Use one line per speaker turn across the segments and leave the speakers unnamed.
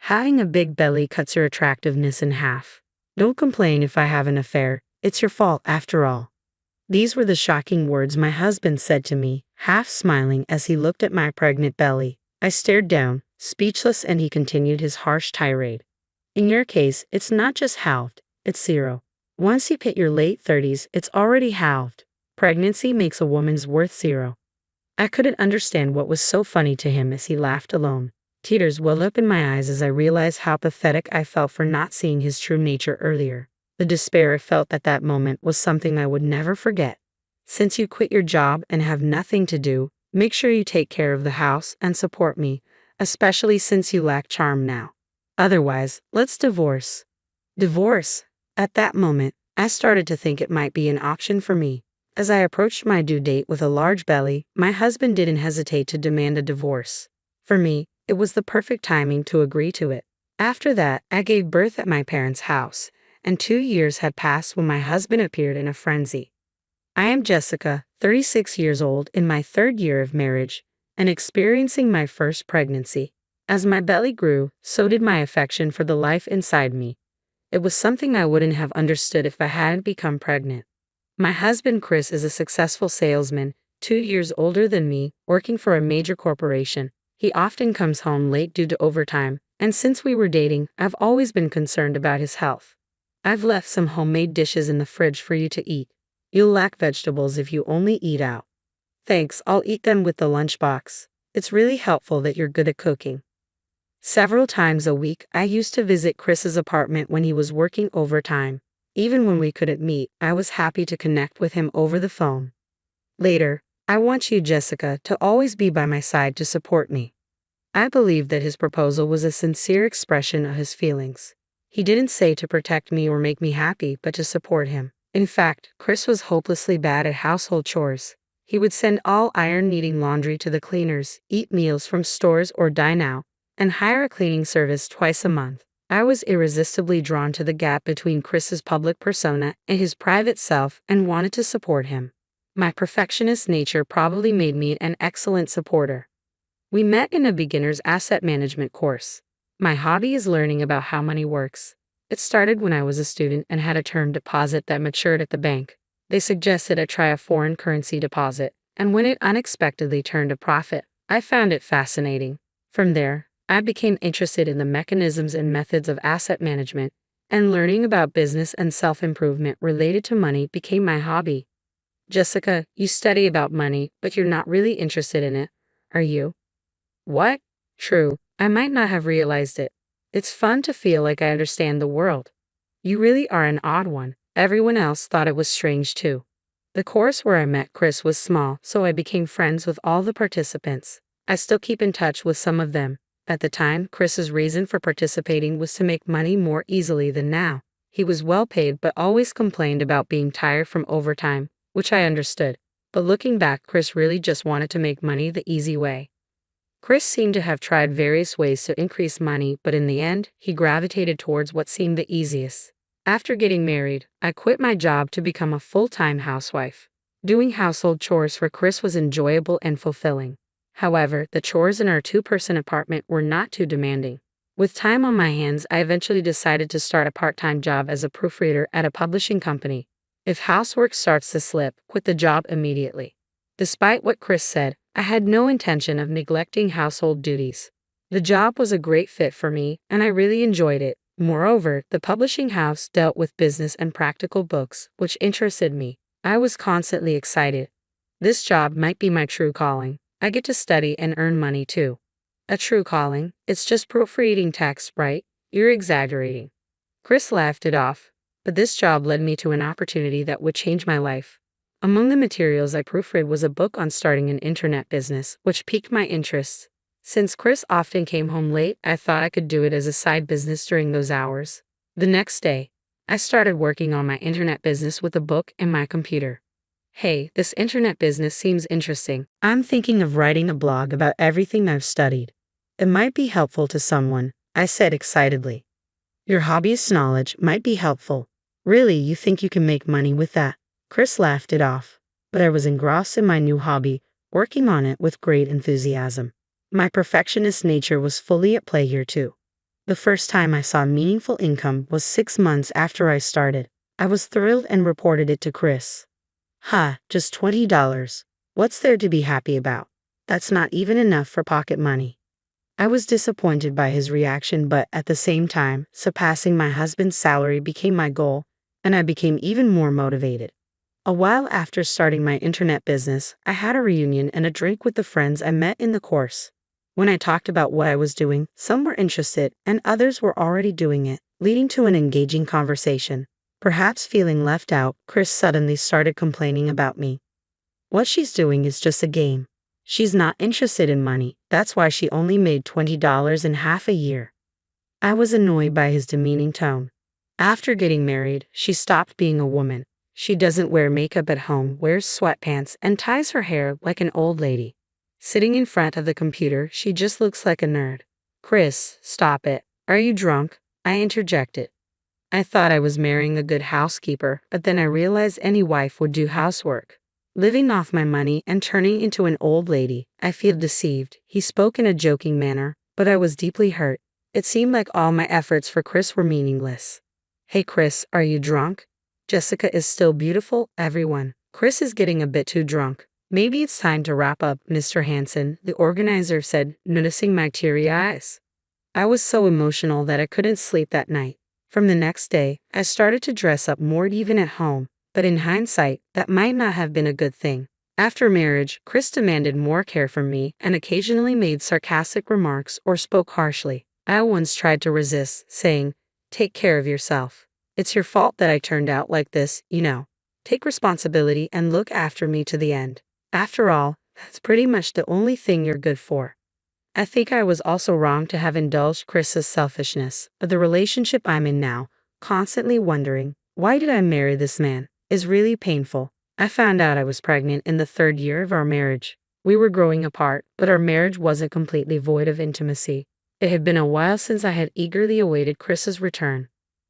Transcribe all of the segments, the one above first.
Having a big belly cuts your attractiveness in half. Don't complain if I have an affair, it's your fault after all. These were the shocking words my husband said to me, half smiling as he looked at my pregnant belly. I stared down, speechless, and he continued his harsh tirade. In your case, it's not just halved, it's zero. Once you hit your late 30s, it's already halved. Pregnancy makes a woman's worth zero. I couldn't understand what was so funny to him as he laughed alone. Tears welled up in my eyes as I realized how pathetic I felt for not seeing his true nature earlier. The despair I felt at that moment was something I would never forget. Since you quit your job and have nothing to do, make sure you take care of the house and support me, especially since you lack charm now. Otherwise, let's divorce. Divorce? At that moment, I started to think it might be an option for me. As I approached my due date with a large belly, my husband didn't hesitate to demand a divorce. For me, it was the perfect timing to agree to it. After that, I gave birth at my parents' house, and 2 years had passed when my husband appeared in a frenzy. I am Jessica, 36 years old, in my 3rd year of marriage, and experiencing my first pregnancy. As my belly grew, so did my affection for the life inside me. It was something I wouldn't have understood if I hadn't become pregnant. My husband Chris is a successful salesman, 2 years older than me, working for a major corporation. He often comes home late due to overtime, and since we were dating, I've always been concerned about his health. I've left some homemade dishes in the fridge for you to eat. You'll lack vegetables if you only eat out. Thanks, I'll eat them with the lunchbox. It's really helpful that you're good at cooking. Several times a week, I used to visit Chris's apartment when he was working overtime. Even when we couldn't meet, I was happy to connect with him over the phone. Later, I want you, Jessica, to always be by my side to support me. I believe that his proposal was a sincere expression of his feelings. He didn't say to protect me or make me happy, but to support him. In fact, Chris was hopelessly bad at household chores. He would send all iron-needing laundry to the cleaners, eat meals from stores or dine out, and hire a cleaning service twice a month. I was irresistibly drawn to the gap between Chris's public persona and his private self and wanted to support him. My perfectionist nature probably made me an excellent supporter. We met in a beginner's asset management course. My hobby is learning about how money works. It started when I was a student and had a term deposit that matured at the bank. They suggested I try a foreign currency deposit, and when it unexpectedly turned a profit, I found it fascinating. From there, I became interested in the mechanisms and methods of asset management, and learning about business and self-improvement related to money became my hobby. Jessica, you study about money, but you're not really interested in it, are you? What? True, I might not have realized it. It's fun to feel like I understand the world. You really are an odd one. Everyone else thought it was strange too. The course where I met Chris was small, so I became friends with all the participants. I still keep in touch with some of them. At the time, Chris's reason for participating was to make money more easily than now. He was well paid but always complained about being tired from overtime, which I understood. But looking back, Chris really just wanted to make money the easy way. Chris seemed to have tried various ways to increase money, but in the end, he gravitated towards what seemed the easiest. After getting married, I quit my job to become a full-time housewife. Doing household chores for Chris was enjoyable and fulfilling. However, the chores in our 2-person apartment were not too demanding. With time on my hands, I eventually decided to start a part-time job as a proofreader at a publishing company. If housework starts to slip, quit the job immediately. Despite what Chris said, I had no intention of neglecting household duties. The job was a great fit for me, and I really enjoyed it. Moreover, the publishing house dealt with business and practical books, which interested me. I was constantly excited. This job might be my true calling. I get to study and earn money too. A true calling? It's just proofreading text, right? You're exaggerating. Chris laughed it off. But this job led me to an opportunity that would change my life. Among the materials I proofread was a book on starting an internet business, which piqued my interest. Since Chris often came home late, I thought I could do it as a side business during those hours. The next day, I started working on my internet business with a book and my computer. Hey, this internet business seems interesting. I'm thinking of writing a blog about everything I've studied. It might be helpful to someone, I said excitedly. Your hobbyist knowledge might be helpful. Really, you think you can make money with that? Chris laughed it off, but I was engrossed in my new hobby, working on it with great enthusiasm. My perfectionist nature was fully at play here too. The first time I saw meaningful income was 6 months after I started. I was thrilled and reported it to Chris. Ha, just $20. What's there to be happy about? That's not even enough for pocket money. I was disappointed by his reaction, but at the same time, surpassing my husband's salary became my goal, and I became even more motivated. A while after starting my internet business, I had a reunion and a drink with the friends I met in the course. When I talked about what I was doing, some were interested and others were already doing it, leading to an engaging conversation. Perhaps feeling left out, Chris suddenly started complaining about me. What she's doing is just a game. She's not interested in money, that's why she only made $20 in half a year. I was annoyed by his demeaning tone. After getting married, she stopped being a woman. She doesn't wear makeup at home, wears sweatpants, and ties her hair like an old lady. Sitting in front of the computer, she just looks like a nerd. Chris, stop it. Are you drunk? I interjected. I thought I was marrying a good housekeeper, but then I realized any wife would do housework. Living off my money and turning into an old lady, I feel deceived. He spoke in a joking manner, but I was deeply hurt. It seemed like all my efforts for Chris were meaningless. Hey Chris, are you drunk? Jessica is still beautiful, everyone. Chris is getting a bit too drunk. Maybe it's time to wrap up, Mr. Hanson, the organizer said, noticing my teary eyes. I was so emotional that I couldn't sleep that night. From the next day, I started to dress up more even at home, but in hindsight, that might not have been a good thing. After marriage, Chris demanded more care from me and occasionally made sarcastic remarks or spoke harshly. I once tried to resist, saying, "Take care of yourself. It's your fault that I turned out like this, you know. Take responsibility and look after me to the end. After all, that's pretty much the only thing you're good for." I think I was also wrong to have indulged Chris's selfishness, but the relationship I'm in now, constantly wondering, why did I marry this man, is really painful. I found out I was pregnant in the 3rd year of our marriage. We were growing apart, but our marriage wasn't completely void of intimacy. It had been a while since I had eagerly awaited Chris's return.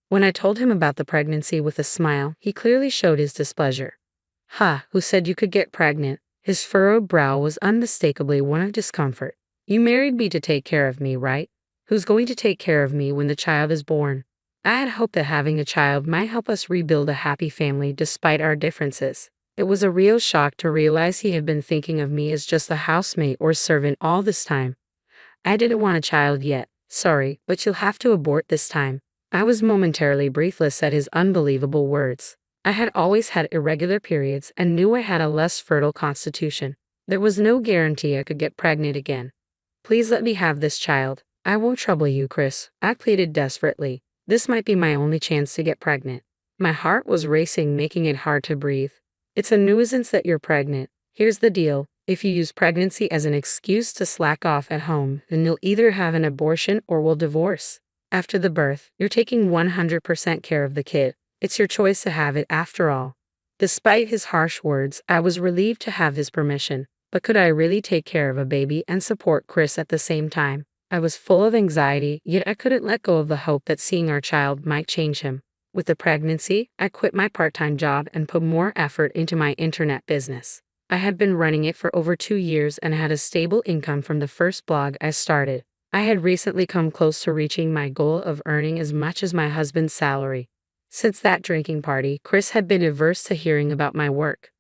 When I told him about the pregnancy with a smile, he clearly showed his displeasure. "Ha, who said you could get pregnant?" His furrowed brow was unmistakably one of discomfort. "You married me to take care of me, right? Who's going to take care of me when the child is born?" I had hoped that having a child might help us rebuild a happy family despite our differences. It was a real shock to realize he had been thinking of me as just a housemate or servant all this time. "I didn't want a child yet. Sorry, but you'll have to abort this time." I was momentarily breathless at his unbelievable words. I had always had irregular periods and knew I had a less fertile constitution. There was no guarantee I could get pregnant again. "Please let me have this child. I won't trouble you, Chris," I pleaded desperately. This might be my only chance to get pregnant. My heart was racing, making it hard to breathe. "It's a nuisance that you're pregnant. Here's the deal. If you use pregnancy as an excuse to slack off at home, then you'll either have an abortion or we'll divorce. After the birth, you're taking 100% care of the kid. It's your choice to have it after all." Despite his harsh words, I was relieved to have his permission. But could I really take care of a baby and support Chris at the same time? I was full of anxiety, yet I couldn't let go of the hope that seeing our child might change him. With the pregnancy, I quit my part-time job and put more effort into my internet business. I had been running it for over 2 years and had a stable income from the first blog I started. I had recently come close to reaching my goal of earning as much as my husband's salary. Since that drinking party, Chris had been averse to hearing about my work.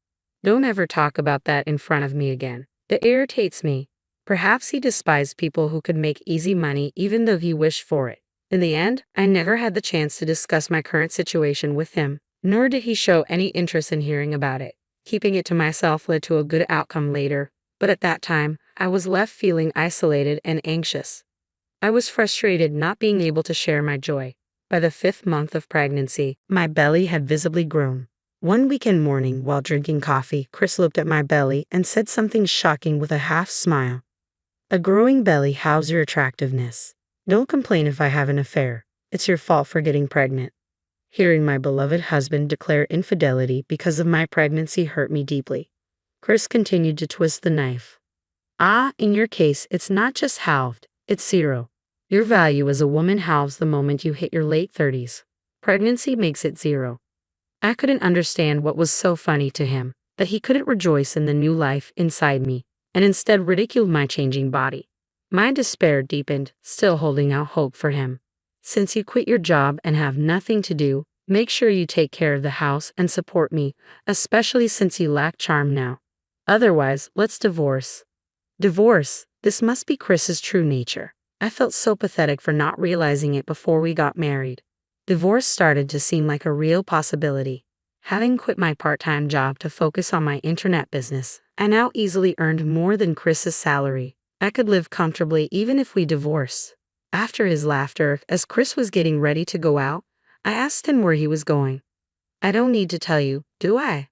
"Don't ever talk about that in front of me again. It irritates me." Perhaps he despised people who could make easy money even though he wished for it. In the end, I never had the chance to discuss my current situation with him, nor did he show any interest in hearing about it. Keeping it to myself led to a good outcome later, but at that time, I was left feeling isolated and anxious. I was frustrated not being able to share my joy. By the 5th month of pregnancy, my belly had visibly grown. One weekend morning, while drinking coffee, Chris looked at my belly and said something shocking with a half smile. "A growing belly hides your attractiveness. Don't complain if I have an affair. It's your fault for getting pregnant." Hearing my beloved husband declare infidelity because of my pregnancy hurt me deeply. Chris continued to twist the knife. In your case, it's not just halved, it's zero. Your value as a woman halves the moment you hit your late 30s. Pregnancy makes it zero. I couldn't understand what was so funny to him, that he couldn't rejoice in the new life inside me, and instead ridiculed my changing body. My despair deepened, still holding out hope for him. Since you quit your job and have nothing to do, make sure you take care of the house and support me, especially since you lack charm now. Otherwise, let's divorce. Divorce? This must be Chris's true nature. I felt so pathetic for not realizing it before we got married. Divorce started to seem like a real possibility. Having quit my part-time job to focus on my internet business, I now easily earned more than Chris's salary. I could live comfortably even if we divorce. After his laughter, as Chris was getting ready to go out, I asked him where he was going. I don't need to tell you, do I?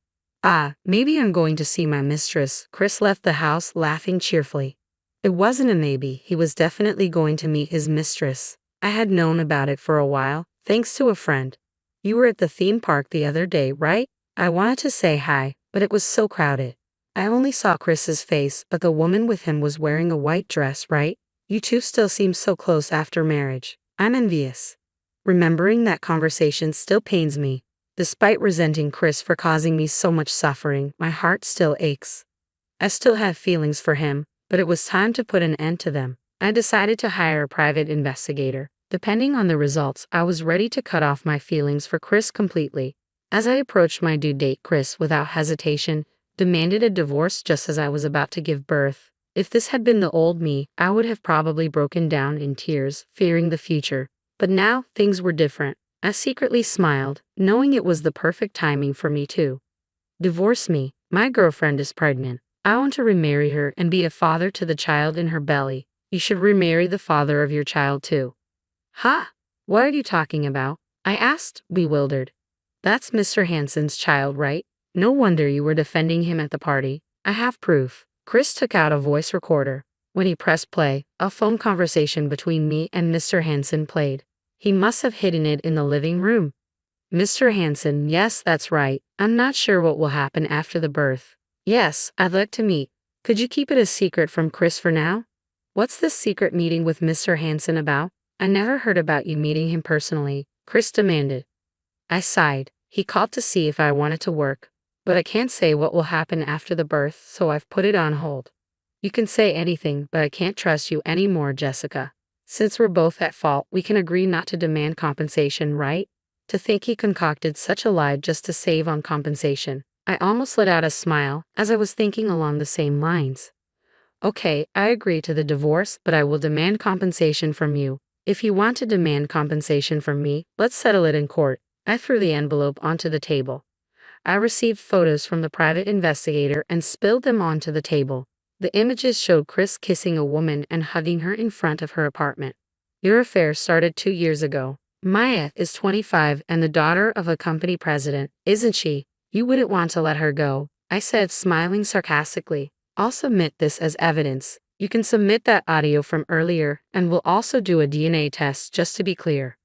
Maybe I'm going to see my mistress. Chris left the house laughing cheerfully. It wasn't a maybe, he was definitely going to meet his mistress. I had known about it for a while, thanks to a friend. You were at the theme park the other day, right? I wanted to say hi, but it was so crowded. I only saw Chris's face, but the woman with him was wearing a white dress, right? You two still seem so close after marriage. I'm envious. Remembering that conversation still pains me. Despite resenting Chris for causing me so much suffering, my heart still aches. I still have feelings for him, but it was time to put an end to them. I decided to hire a private investigator. Depending on the results, I was ready to cut off my feelings for Chris completely. As I approached my due date, Chris, without hesitation, demanded a divorce just as I was about to give birth. If this had been the old me, I would have probably broken down in tears, fearing the future. But now, things were different. I secretly smiled, knowing it was the perfect timing for me too. Divorce me. My girlfriend is pregnant. I want to remarry her and be a father to the child in her belly. You should remarry the father of your child too. Huh? What are you talking about? I asked, bewildered. That's Mr. Hansen's child, right? No wonder you were defending him at the party. I have proof. Chris took out a voice recorder. When he pressed play, a phone conversation between me and Mr. Hansen played. He must have hidden it in the living room. Mr. Hansen, yes, that's right. I'm not sure what will happen after the birth. Yes, I'd like to meet. Could you keep it a secret from Chris for now? What's this secret meeting with Mr. Hansen about? I never heard about you meeting him personally, Chris demanded. I sighed. He called to see if I wanted to work, but I can't say what will happen after the birth, so I've put it on hold. You can say anything, but I can't trust you anymore, Jessica. Since we're both at fault, we can agree not to demand compensation, right? To think he concocted such a lie just to save on compensation. I almost let out a smile, as I was thinking along the same lines. Okay, I agree to the divorce, but I will demand compensation from you. If you want to demand compensation from me, let's settle it in court. I threw the envelope onto the table. I received photos from the private investigator and spilled them onto the table. The images showed Chris kissing a woman and hugging her in front of her apartment. Your affair started 2 years ago. Maya is 25 and the daughter of a company president, isn't she? You wouldn't want to let her go, I said, smiling sarcastically. I'll submit this as evidence. You can submit that audio from earlier, and we'll also do a DNA test just to be clear.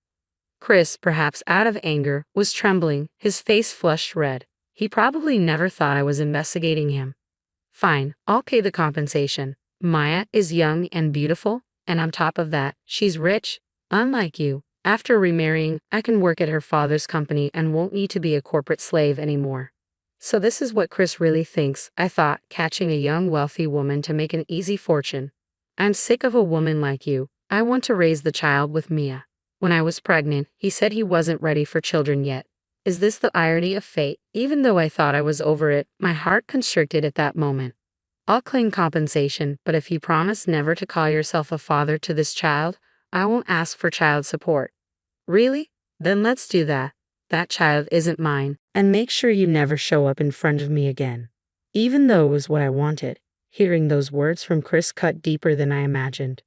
Chris, perhaps out of anger, was trembling, his face flushed red. He probably never thought I was investigating him. Fine, I'll pay the compensation. Maya is young and beautiful, and on top of that, she's rich. Unlike you, after remarrying, I can work at her father's company and won't need to be a corporate slave anymore. So this is what Chris really thinks, I thought, catching a young wealthy woman to make an easy fortune. I'm sick of a woman like you. I want to raise the child with Mia. When I was pregnant, he said he wasn't ready for children yet. Is this the irony of fate? Even though I thought I was over it, my heart constricted at that moment. I'll claim compensation, but if you promise never to call yourself a father to this child, I won't ask for child support. Really? Then let's do that. That child isn't mine, and make sure you never show up in front of me again. Even though it was what I wanted, hearing those words from Chris cut deeper than I imagined.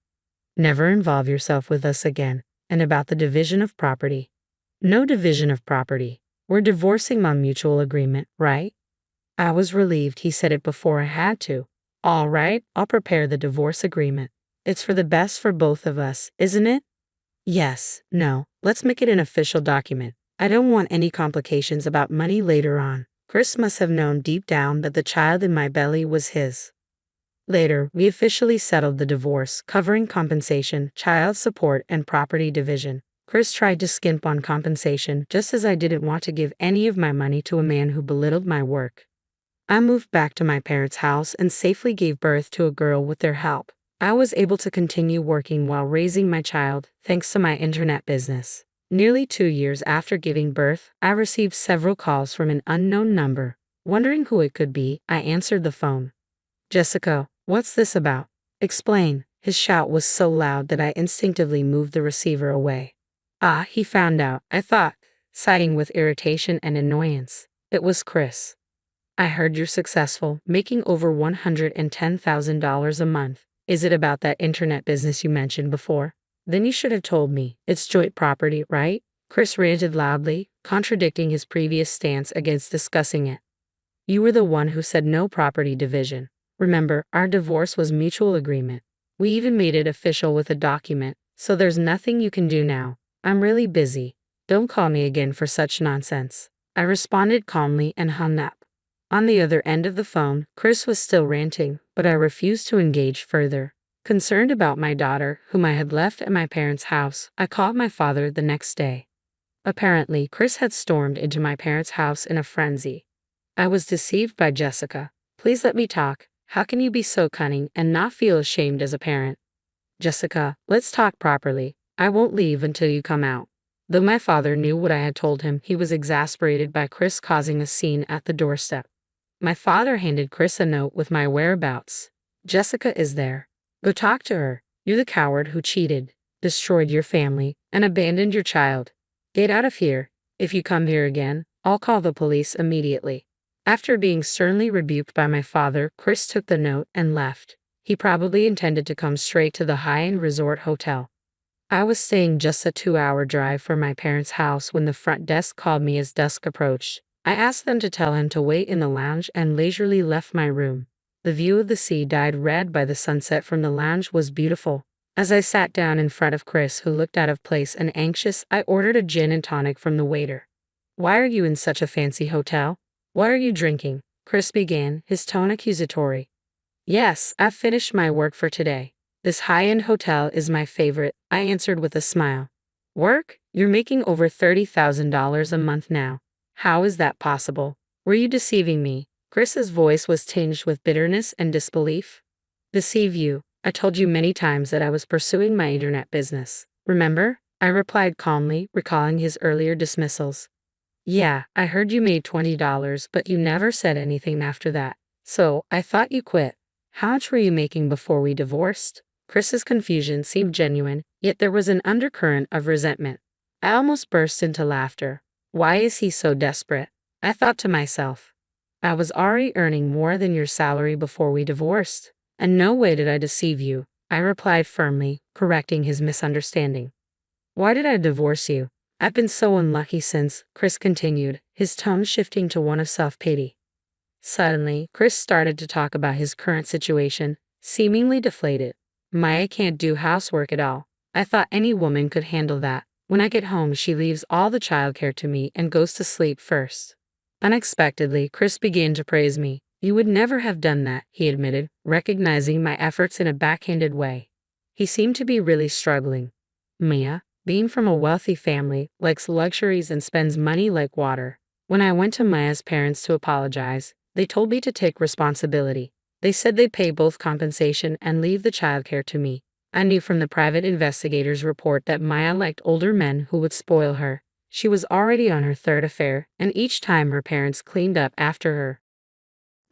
Never involve yourself with us again, and about the division of property. No division of property. We're divorcing on mutual agreement, right? I was relieved he said it before I had to. All right, I'll prepare the divorce agreement. It's for the best for both of us, isn't it? Yes, no, let's make it an official document. I don't want any complications about money later on. Chris must have known deep down that the child in my belly was his. Later, we officially settled the divorce, covering compensation, child support, and property division. Chris tried to skimp on compensation, just as I didn't want to give any of my money to a man who belittled my work. I moved back to my parents' house and safely gave birth to a girl with their help. I was able to continue working while raising my child thanks to my internet business. Nearly 2 years after giving birth, I received several calls from an unknown number. Wondering who it could be, I answered the phone. Jessica, what's this about? Explain. His shout was so loud that I instinctively moved the receiver away. Ah, he found out, I thought, sighing with irritation and annoyance. It was Chris. I heard you're successful, making over $110,000 a month. Is it about that internet business you mentioned before? Then you should have told me. It's joint property, right? Chris ranted loudly, contradicting his previous stance against discussing it. You were the one who said no property division. Remember, our divorce was mutual agreement. We even made it official with a document, so there's nothing you can do now. I'm really busy. Don't call me again for such nonsense. I responded calmly and hung up. On the other end of the phone, Chris was still ranting, but I refused to engage further. Concerned about my daughter, whom I had left at my parents' house, I called my father the next day. Apparently, Chris had stormed into my parents' house in a frenzy. I was deceived by Jessica. Please let me talk. How can you be so cunning and not feel ashamed as a parent? Jessica, let's talk properly. I won't leave until you come out. Though my father knew what I had told him, he was exasperated by Chris causing a scene at the doorstep. My father handed Chris a note with my whereabouts. Jessica is there. Go talk to her. You're the coward who cheated, destroyed your family, and abandoned your child. Get out of here. If you come here again, I'll call the police immediately. After being sternly rebuked by my father, Chris took the note and left. He probably intended to come straight to the high-end resort hotel. I was staying just a 2-hour drive from my parents' house when the front desk called me as dusk approached. I asked them to tell him to wait in the lounge and leisurely left my room. The view of the sea dyed red by the sunset from the lounge was beautiful. As I sat down in front of Chris, who looked out of place and anxious, I ordered a gin and tonic from the waiter. Why are you in such a fancy hotel? What are you drinking? Chris began, his tone accusatory. Yes, I've finished my work for today. This high-end hotel is my favorite, I answered with a smile. Work? You're making over $30,000 a month now. How is that possible? Were you deceiving me? Chris's voice was tinged with bitterness and disbelief. Deceive you? I told you many times that I was pursuing my internet business. Remember? I replied calmly, recalling his earlier dismissals. Yeah, I heard you made $20, but you never said anything after that. So, I thought you quit. How much were you making before we divorced? Chris's confusion seemed genuine, yet there was an undercurrent of resentment. I almost burst into laughter. Why is he so desperate? I thought to myself. I was already earning more than your salary before we divorced. And no way did I deceive you, I replied firmly, correcting his misunderstanding. Why did I divorce you? I've been so unlucky since, Chris continued, his tone shifting to one of self-pity. Suddenly, Chris started to talk about his current situation, seemingly deflated. Maya can't do housework at all. I thought any woman could handle that. When I get home, she leaves all the childcare to me and goes to sleep first. Unexpectedly, Chris began to praise me. You would never have done that, he admitted, recognizing my efforts in a backhanded way. He seemed to be really struggling. Mia, being from a wealthy family, likes luxuries and spends money like water. When I went to Maya's parents to apologize, they told me to take responsibility. They said they'd pay both compensation and leave the childcare to me. I knew from the private investigator's report that Maya liked older men who would spoil her. She was already on her third affair, and each time her parents cleaned up after her.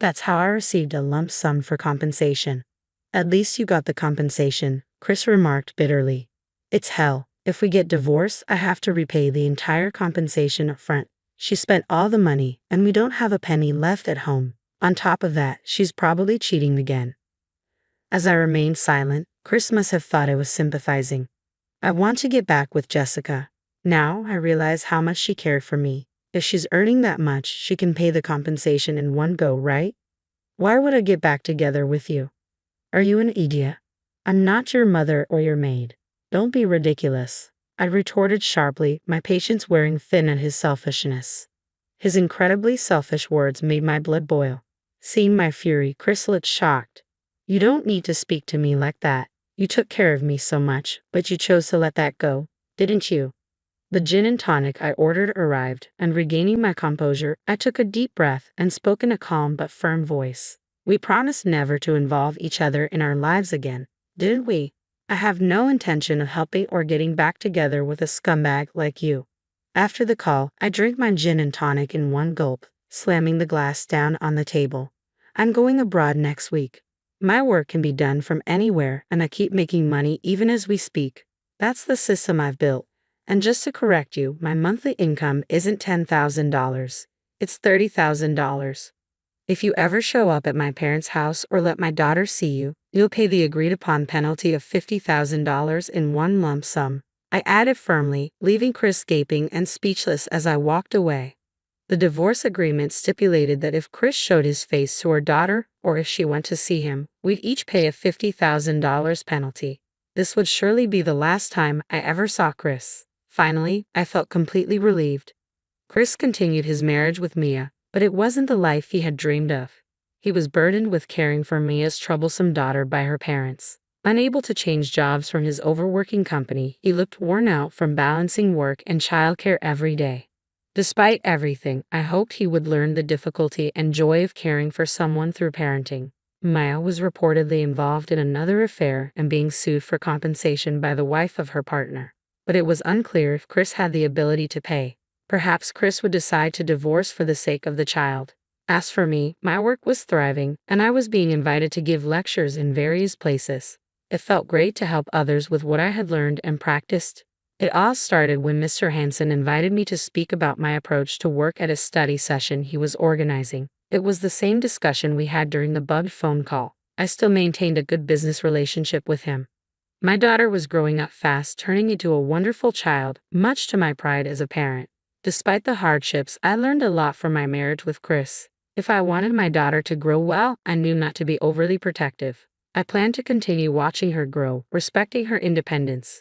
That's how I received a lump sum for compensation. At least you got the compensation, Chris remarked bitterly. It's hell. If we get divorced, I have to repay the entire compensation up front. She spent all the money, and we don't have a penny left at home. On top of that, she's probably cheating again. As I remained silent, Chris must have thought I was sympathizing. I want to get back with Jessica. Now I realize how much she cared for me. If she's earning that much, she can pay the compensation in one go, right? Why would I get back together with you? Are you an idiot? I'm not your mother or your maid. Don't be ridiculous, I retorted sharply, my patience wearing thin at his selfishness. His incredibly selfish words made my blood boil. Seeing my fury, Chris looked shocked. You don't need to speak to me like that. You took care of me so much, but you chose to let that go, didn't you? The gin and tonic I ordered arrived, and regaining my composure, I took a deep breath and spoke in a calm but firm voice. We promised never to involve each other in our lives again. Didn't we? I have no intention of helping or getting back together with a scumbag like you. After the call, I drank my gin and tonic in one gulp, slamming the glass down on the table. I'm going abroad next week. My work can be done from anywhere, and I keep making money even as we speak. That's the system I've built. And just to correct you, my monthly income isn't $10,000. It's $30,000. If you ever show up at my parents' house or let my daughter see you, you'll pay the agreed-upon penalty of $50,000 in one lump sum. I added firmly, leaving Chris gaping and speechless as I walked away. The divorce agreement stipulated that if Chris showed his face to our daughter or if she went to see him, we'd each pay a $50,000 penalty. This would surely be the last time I ever saw Chris. Finally, I felt completely relieved. Chris continued his marriage with Mia, but it wasn't the life he had dreamed of. He was burdened with caring for Mia's troublesome daughter by her parents. Unable to change jobs from his overworking company, he looked worn out from balancing work and childcare every day. Despite everything, I hoped he would learn the difficulty and joy of caring for someone through parenting. Mia was reportedly involved in another affair and being sued for compensation by the wife of her partner. But it was unclear if Chris had the ability to pay. Perhaps Chris would decide to divorce for the sake of the child. As for me, my work was thriving, and I was being invited to give lectures in various places. It felt great to help others with what I had learned and practiced. It all started when Mr. Hansen invited me to speak about my approach to work at a study session he was organizing. It was the same discussion we had during the bugged phone call. I still maintained a good business relationship with him. My daughter was growing up fast, turning into a wonderful child, much to my pride as a parent. Despite the hardships, I learned a lot from my marriage with Chris. If I wanted my daughter to grow well, I knew not to be overly protective. I planned to continue watching her grow, respecting her independence.